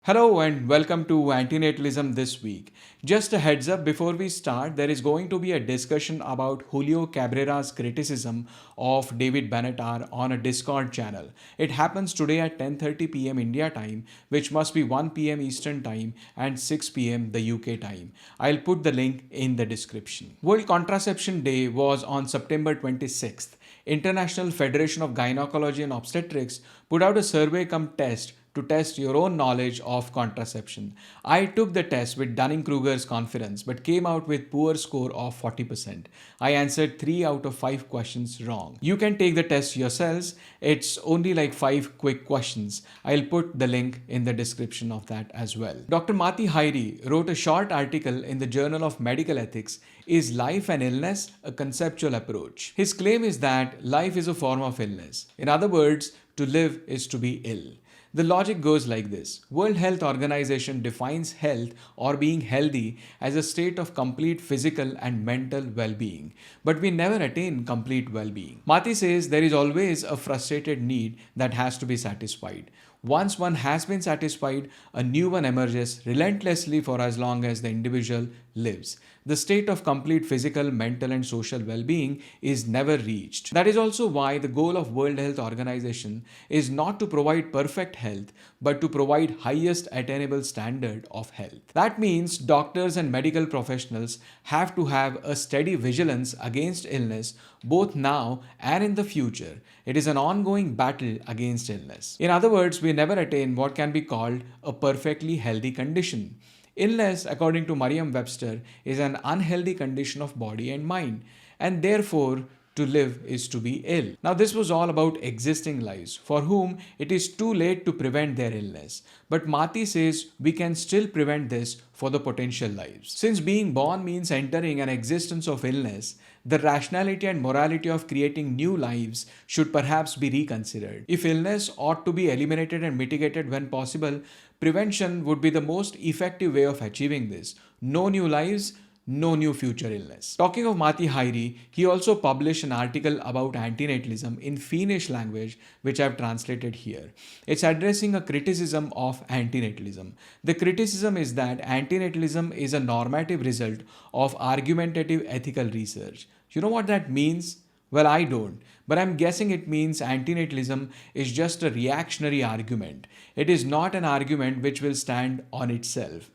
Hello and welcome to Antinatalism this week. Just a heads up before we start, there is going to be a discussion about Julio Cabrera's criticism of David Benatar on a Discord channel. It happens today at 10:30 p.m. India time, which must be 1 p.m. Eastern time and 6 p.m. the UK time. I'll put the link in the description. World Contraception Day was on September 26th. International Federation of Gynecology and Obstetrics put out a survey cum test to test your own knowledge of contraception. I took the test with Dunning-Kruger's confidence but came out with poor score of 40%. I answered 3 out of 5 questions wrong. You can take the test yourselves. It's only like 5 quick questions. I'll put the link in the description of that as well. Dr. Matti wrote a short article in the Journal of Medical Ethics, Is Life an Illness? A Conceptual Approach. His claim is that life is a form of illness. In other words, to live is to be ill. The logic goes like this. World Health Organization defines health or being healthy as a state of complete physical and mental well-being. But we never attain complete well-being. Matti says there is always a frustrated need that has to be satisfied. Once one has been satisfied, a new one emerges relentlessly for as long as the individual lives. The state of complete physical, mental and social well-being is never reached. That is also why the goal of World Health Organization is not to provide perfect health, but to provide highest attainable standard of health. That means doctors and medical professionals have to have a steady vigilance against illness both now and in the future. It is an ongoing battle against illness. In other words, we never attain what can be called a perfectly healthy condition. Illness, according to Merriam-Webster, is an unhealthy condition of body and mind, and therefore to live is to be ill. Now, this was all about existing lives for whom it is too late to prevent their illness. But Matti says we can still prevent this for the potential lives. Since being born means entering an existence of illness, the rationality and morality of creating new lives should perhaps be reconsidered. If illness ought to be eliminated and mitigated when possible, prevention would be the most effective way of achieving this. No new lives, no new future illness. Talking of Matti, he also published an article about antinatalism in Finnish language, which I've translated here. It's addressing a criticism of antinatalism. The criticism is that antinatalism is a normative result of argumentative ethical research. You know what that means? Well, I don't, but I'm guessing it means antinatalism is just a reactionary argument. It is not an argument which will stand on itself.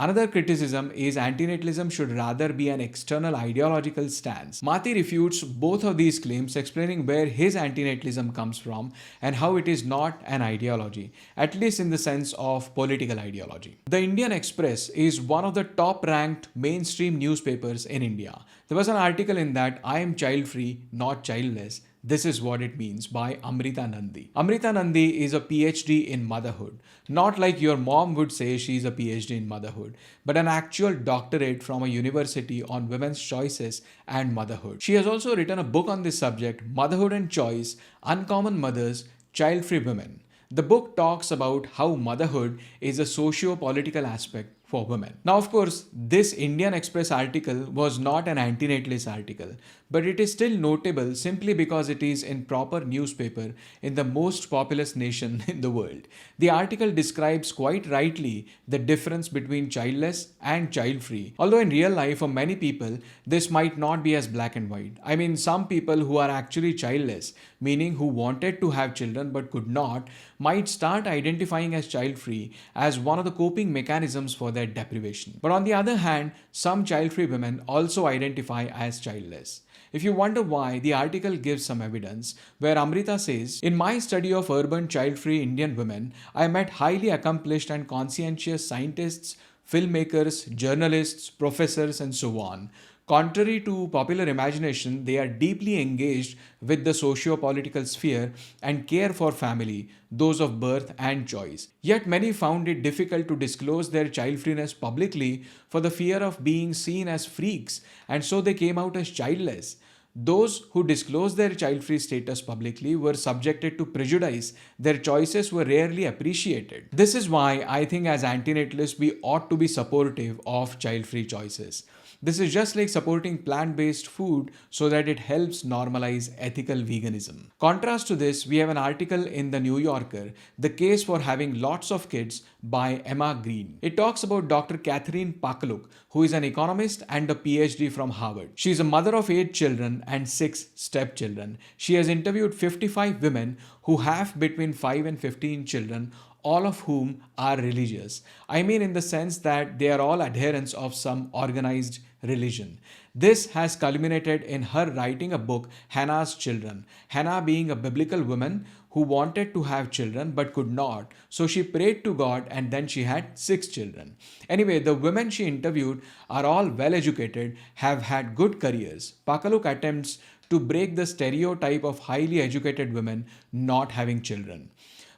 Another criticism is antinatalism should rather be an external ideological stance. Matti refutes both of these claims, explaining where his antinatalism comes from and how it is not an ideology, at least in the sense of political ideology. The Indian Express is one of the top-ranked mainstream newspapers in India. There was an article in that I am child-free, not childless. This is what it means by Amrita Nandi. Amrita Nandi is a PhD in motherhood. Not like your mom would say she's a PhD in motherhood, but an actual doctorate from a university on women's choices and motherhood. She has also written a book on this subject, Motherhood and Choice, Uncommon Mothers, Child-Free Women. The book talks about how motherhood is a socio-political aspect for women. Now, of course, this Indian Express article was not an antinatalist article, but it is still notable simply because it is in proper newspaper in the most populous nation in the world. The article describes quite rightly the difference between childless and child-free. Although in real life, for many people, this might not be as black and white. I mean, some people who are actually childless, meaning who wanted to have children but could not, might start identifying as child-free as one of the coping mechanisms for their deprivation. But on the other hand, some child-free women also identify as childless. If you wonder why, the article gives some evidence where Amrita says, in my study of urban child-free Indian women, I met highly accomplished and conscientious scientists, filmmakers, journalists, professors, and so on. Contrary to popular imagination, they are deeply engaged with the socio-political sphere and care for family, those of birth and choice. Yet many found it difficult to disclose their child-freeness publicly for the fear of being seen as freaks, and so they came out as childless. Those who disclosed their child-free status publicly were subjected to prejudice. Their choices were rarely appreciated. This is why I think as antinatalists we ought to be supportive of child-free choices. This is just like supporting plant-based food so that it helps normalize ethical veganism. Contrast to this, we have an article in the New Yorker, The Case for Having Lots of Kids by Emma Green. It talks about Dr. Catherine Pakaluk, who is an economist and a PhD from Harvard. She is a mother of 8 children and 6 stepchildren. She has interviewed 55 women who have between 5 and 15 children, all of whom are religious. I mean, in the sense that they are all adherents of some organized religion. This has culminated in her writing a book, Hannah's Children. Hannah being a biblical woman who wanted to have children but could not, so she prayed to God and then she had 6 children. Anyway, the women she interviewed are all well educated, have had good careers. Pakaluk attempts to break the stereotype of highly educated women not having children.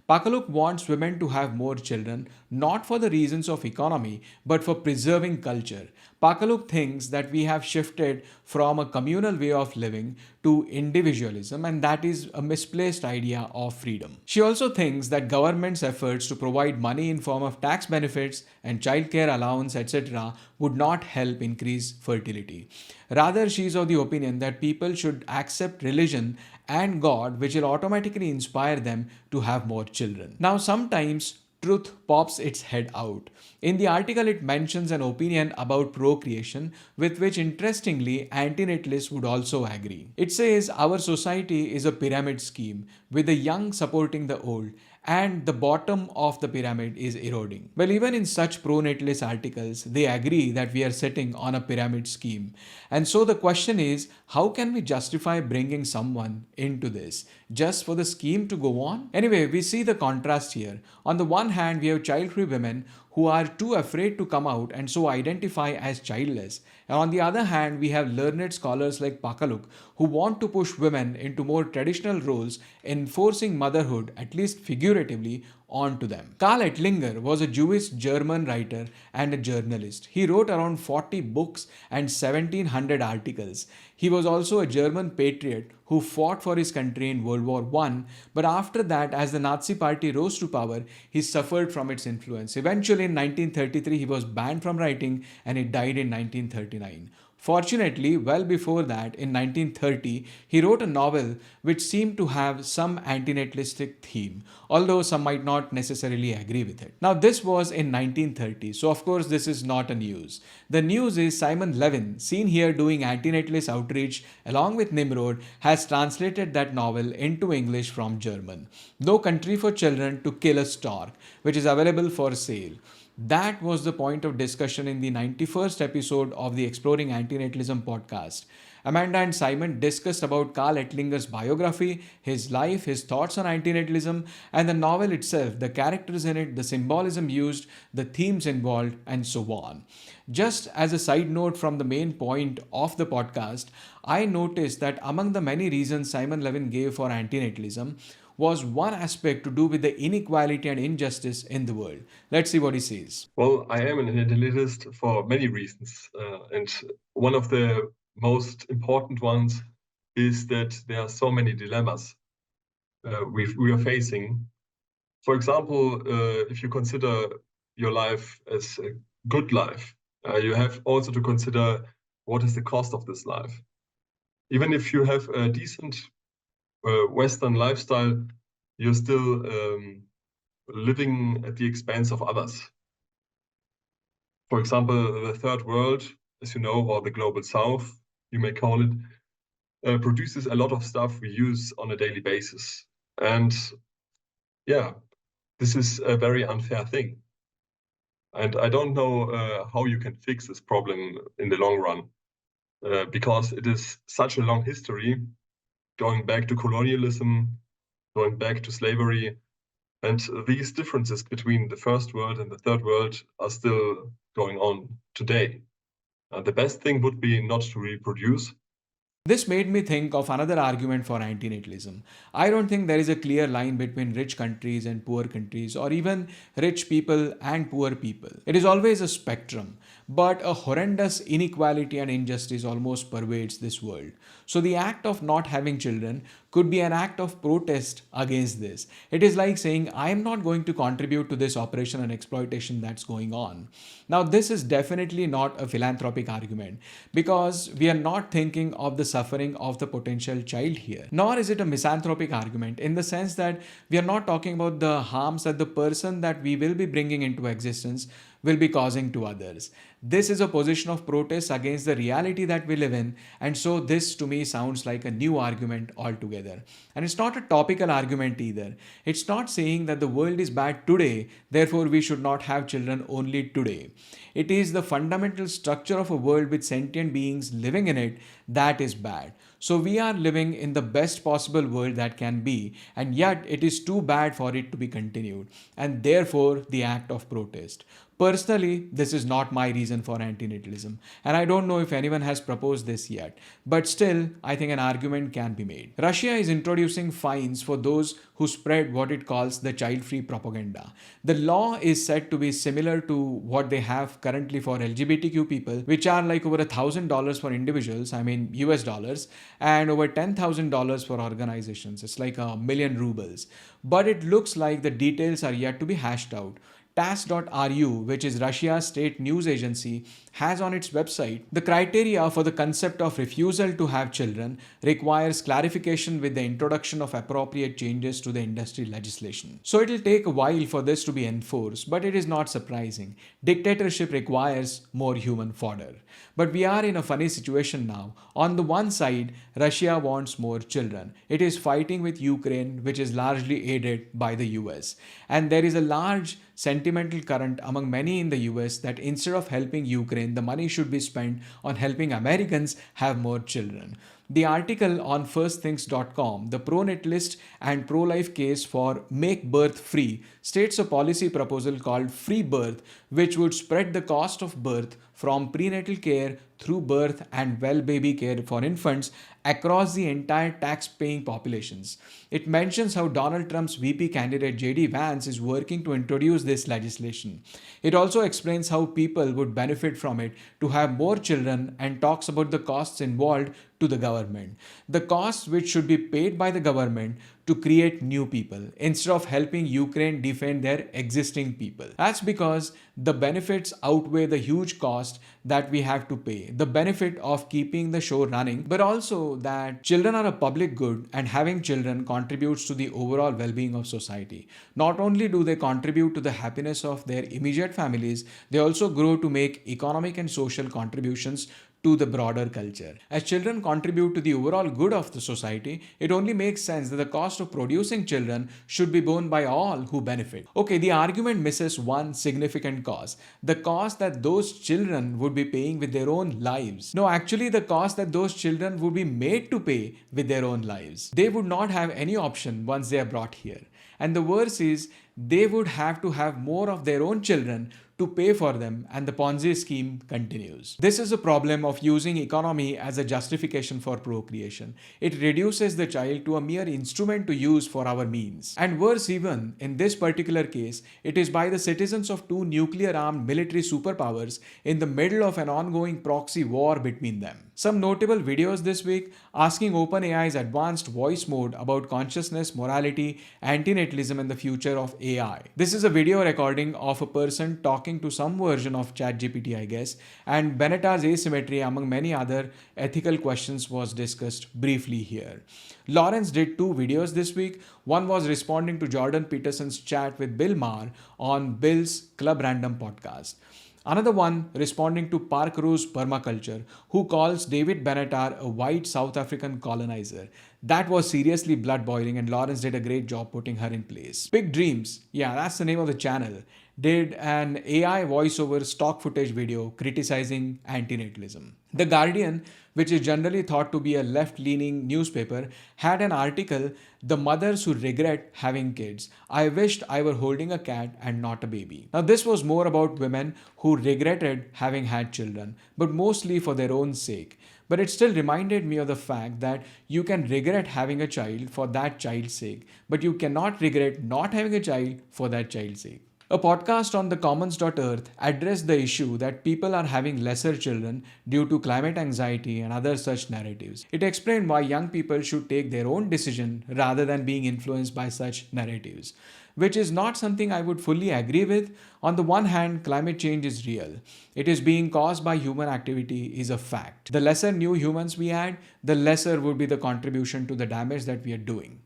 Pakaluk wants women to have more children, not for the reasons of economy, but for preserving culture. Pakaluk thinks that we have shifted from a communal way of living to individualism, and that is a misplaced idea of freedom. She also thinks that government's efforts to provide money in form of tax benefits and childcare allowance, etc., would not help increase fertility. Rather, she is of the opinion that people should accept religion and God, which will automatically inspire them to have more children. Now, sometimes truth pops its head out. In the article, it mentions an opinion about procreation with which, interestingly, antinatalists would also agree. It says our society is a pyramid scheme with the young supporting the old, and the bottom of the pyramid is eroding. Well, even in such pro-natalist articles, they agree that we are sitting on a pyramid scheme. And so the question is, how can we justify bringing someone into this just for the scheme to go on? Anyway, we see the contrast here. On the one hand, we have child-free women who are too afraid to come out and so identify as childless. And on the other hand, we have learned scholars like Pakaluk who want to push women into more traditional roles, enforcing motherhood, at least figuratively, onto them. Karl Ettlinger was a Jewish German writer and a journalist. He wrote around 40 books and 1700 articles. He was also a German patriot who fought for his country in World War I, but after that, as the Nazi party rose to power, he suffered from its influence. Eventually, in 1933, he was banned from writing and he died in 1939. Fortunately, well before that, in 1930, he wrote a novel which seemed to have some antinatalistic theme, although some might not necessarily agree with it. Now, this was in 1930, so of course this is not a news. The news is Simon Levin, seen here doing antinatalist outreach along with Nimrod, has translated that novel into English from German. No Country for Children to Kill a Stork, which is available for sale. That was the point of discussion in the 91st episode of the Exploring Antinatalism podcast. Amanda and Simon discussed about Karl Ettlinger's biography, his life, his thoughts on antinatalism, and the novel itself, the characters in it, the symbolism used, the themes involved, and so on. Just as a side note from the main point of the podcast, I noticed that among the many reasons Simon Levin gave for antinatalism was one aspect to do with the inequality and injustice in the world. Let's see what he says. Well, I am an Antinatist for many reasons. And one of the most important ones is that there are so many dilemmas we are facing. For example, if you consider your life as a good life, you have also to consider what is the cost of this life. Even if you have a decent Western lifestyle, you're still living at the expense of others. For example, the third world, as you know, or the global south, you may call it, produces a lot of stuff we use on a daily basis. And yeah, this is a very unfair thing. And I don't know how you can fix this problem in the long run, because it is such a long history, going back to colonialism, going back to slavery. And these differences between the first world and the third world are still going on today. The best thing would be not to reproduce. This made me think of another argument for antinatalism. I don't think there is a clear line between rich countries and poor countries, or even rich people and poor people. It is always a spectrum, but a horrendous inequality and injustice almost pervades this world. So the act of not having children could be an act of protest against this. It is like saying, I am not going to contribute to this oppression and exploitation that's going on. Now, this is definitely not a philanthropic argument because we are not thinking of the suffering of the potential child here. Nor is it a misanthropic argument in the sense that we are not talking about the harms that the person that we will be bringing into existence will be causing to others. This is a position of protest against the reality that we live in, and so this to me sounds like a new argument altogether. And it's not a topical argument either. It's not saying that the world is bad today, therefore we should not have children only today. It is the fundamental structure of a world with sentient beings living in it that is bad. So we are living in the best possible world that can be, and yet it is too bad for it to be continued, and therefore the act of protest. Personally, this is not my reason for antinatalism, and I don't know if anyone has proposed this yet, but still, I think an argument can be made. Russia is introducing fines for those who spread what it calls the child-free propaganda. The law is said to be similar to what they have currently for LGBTQ people, which are like over $1,000 for individuals, I mean US dollars, and over $10,000 for organizations. It's like 1,000,000 rubles. But it looks like the details are yet to be hashed out. TASS.ru, which is Russia's state news agency, has on its website the criteria for the concept of refusal to have children requires clarification with the introduction of appropriate changes to the industry legislation. So it'll take a while for this to be enforced, but it is not surprising. Dictatorship requires more human fodder. But we are in a funny situation now. On the one side, Russia wants more children. It is fighting with Ukraine, which is largely aided by the US. And there is a large sentimental current among many in the US that instead of helping Ukraine, the money should be spent on helping Americans have more children. The article on firstthings.com, the pro-natalist and pro-life case for Make Birth Free, states a policy proposal called Free Birth, which would spread the cost of birth from prenatal care through birth and well baby care for infants across the entire tax-paying populations. It mentions how Donald Trump's VP candidate JD Vance is working to introduce this legislation. It also explains how people would benefit from it to have more children and talks about the costs involved to the government. The costs which should be paid by the government to create new people instead of helping Ukraine defend their existing people. That's because the benefits outweigh the huge cost that we have to pay. The benefit of keeping the show running, but also that children are a public good and having children contributes to the overall well-being of society. Not only do they contribute to the happiness of their immediate families, they also grow to make economic and social contributions to the broader culture. As children contribute to the overall good of the society, it only makes sense that the cost of producing children should be borne by all who benefit. Okay, the argument misses one significant cost. The cost that those children would be paying with their own lives. No, actually the cost that those children would be made to pay with their own lives. They would not have any option once they are brought here. And the worst is, they would have to have more of their own children to pay for them, and the Ponzi scheme continues. This is a problem of using economy as a justification for procreation. It reduces the child to a mere instrument to use for our means. And worse even, in this particular case, it is by the citizens of two nuclear-armed military superpowers in the middle of an ongoing proxy war between them. Some notable videos this week asking OpenAI's advanced voice mode about consciousness, morality, antinatalism, and the future of AI. This is a video recording of a person talking to some version of ChatGPT, I guess, and Benatar's asymmetry, among many other ethical questions, was discussed briefly here. Lawrence did two videos this week. One was responding to Jordan Peterson's chat with Bill Maher on Bill's Club Random podcast. Another one responding to Parkrose Permaculture, who calls David Benatar a white South African colonizer. That was seriously blood-boiling, and Lawrence did a great job putting her in place. Big Dreams, yeah, that's the name of the channel, did an AI voiceover stock footage video criticizing antinatalism. The Guardian, which is generally thought to be a left-leaning newspaper, had an article, The Mothers Who Regret Having Kids. I wished I were holding a cat and not a baby. Now this was more about women who regretted having had children, but mostly for their own sake. But it still reminded me of the fact that you can regret having a child for that child's sake, but you cannot regret not having a child for that child's sake. A podcast on thecommons.earth addressed the issue that people are having lesser children due to climate anxiety and other such narratives. It explained why young people should take their own decision rather than being influenced by such narratives, which is not something I would fully agree with. On the one hand, climate change is real. It is being caused by human activity is a fact. The lesser new humans we add, the lesser would be the contribution to the damage that we are doing.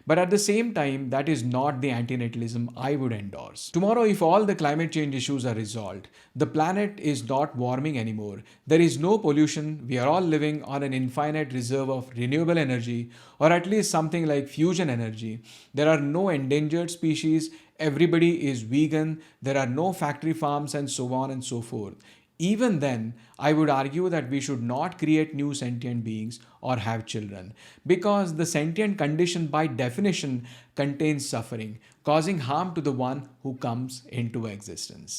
But at the same time, that is not the antinatalism I would endorse. Tomorrow, if all the climate change issues are resolved, the planet is not warming anymore. There is no pollution. We are all living on an infinite reserve of renewable energy, or at least something like fusion energy. There are no endangered species. Everybody is vegan. There are no factory farms, and so on and so forth. Even then, I would argue that we should not create new sentient beings or have children, because the sentient condition by definition contains suffering, causing harm to the one who comes into existence.